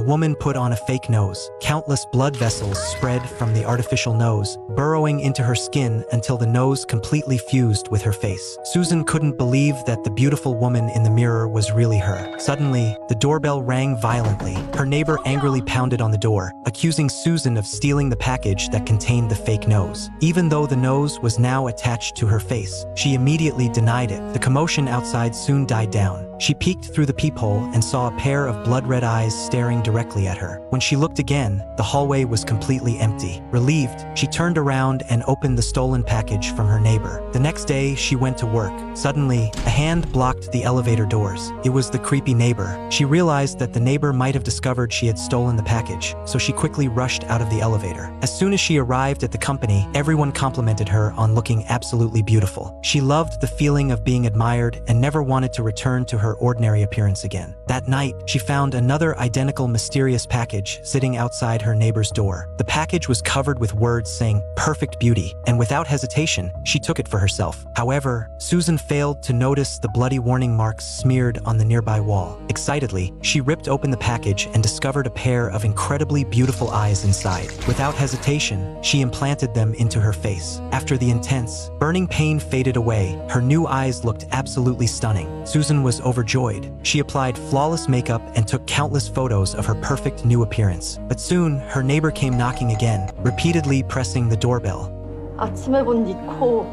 A woman put on a fake nose. Countless blood vessels spread from the artificial nose, burrowing into her skin until the nose completely fused with her face. Susan couldn't believe that the beautiful woman in the mirror was really her. Suddenly, the doorbell rang violently. Her neighbor angrily pounded on the door, accusing Susan of stealing the package that contained the fake nose. Even though the nose was now attached to her face, she immediately denied it. The commotion outside soon died down. She peeked through the peephole and saw a pair of blood-red eyes staring directly at her. When she looked again, the hallway was completely empty. Relieved, she turned around and opened the stolen package from her neighbor. The next day, she went to work. Suddenly, a hand blocked the elevator doors. It was the creepy neighbor. She realized that the neighbor might have discovered she had stolen the package, so she quickly rushed out of the elevator. As soon as she arrived at the company, everyone complimented her on looking absolutely beautiful. She loved the feeling of being admired and never wanted to return to her ordinary appearance again. That night, she found another identical mysterious package sitting outside her neighbor's door. The package was covered with words saying "perfect beauty," and without hesitation, she took it for herself. However, Susan failed to notice the bloody warning marks smeared on the nearby wall. Excitedly, she ripped open the package and discovered a pair of incredibly beautiful eyes inside. Without hesitation, she implanted them into her face. After the intense, burning pain faded away, her new eyes looked absolutely stunning. Susan was overjoyed. She applied flawless makeup and took countless photos of her perfect new appearance. But soon, her neighbor came knocking again, repeatedly pressing the doorbell. 아침에 본 네 코,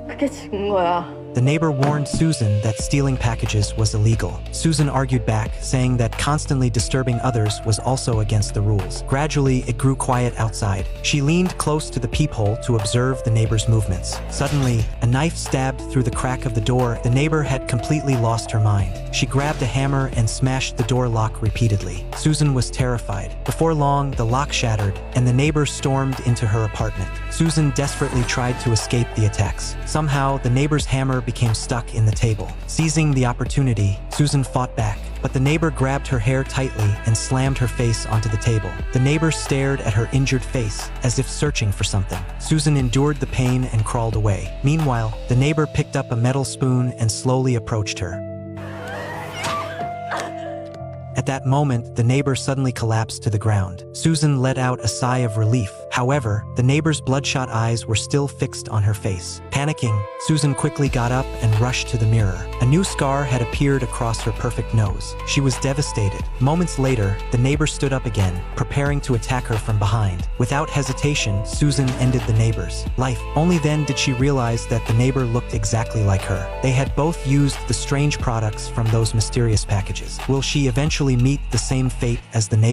그게 증거야. The neighbor warned Susan that stealing packages was illegal. Susan argued back, saying that constantly disturbing others was also against the rules. Gradually, it grew quiet outside. She leaned close to the peephole to observe the neighbor's movements. Suddenly, a knife stabbed through the crack of the door. The neighbor had completely lost her mind. She grabbed a hammer and smashed the door lock repeatedly. Susan was terrified. Before long, the lock shattered, and the neighbor stormed into her apartment. Susan desperately tried to escape the attacks. Somehow, the neighbor's hammer became stuck in the table. Seizing the opportunity, Susan fought back, but the neighbor grabbed her hair tightly and slammed her face onto the table. The neighbor stared at her injured face, as if searching for something. Susan endured the pain and crawled away. Meanwhile, the neighbor picked up a metal spoon and slowly approached her. At that moment, the neighbor suddenly collapsed to the ground. Susan let out a sigh of relief. However, the neighbor's bloodshot eyes were still fixed on her face. Panicking, Susan quickly got up and rushed to the mirror. A new scar had appeared across her perfect nose. She was devastated. Moments later, the neighbor stood up again, preparing to attack her from behind. Without hesitation, Susan ended the neighbor's life. Only then did she realize that the neighbor looked exactly like her. They had both used the strange products from those mysterious packages. Will she eventually meet the same fate as the neighbor?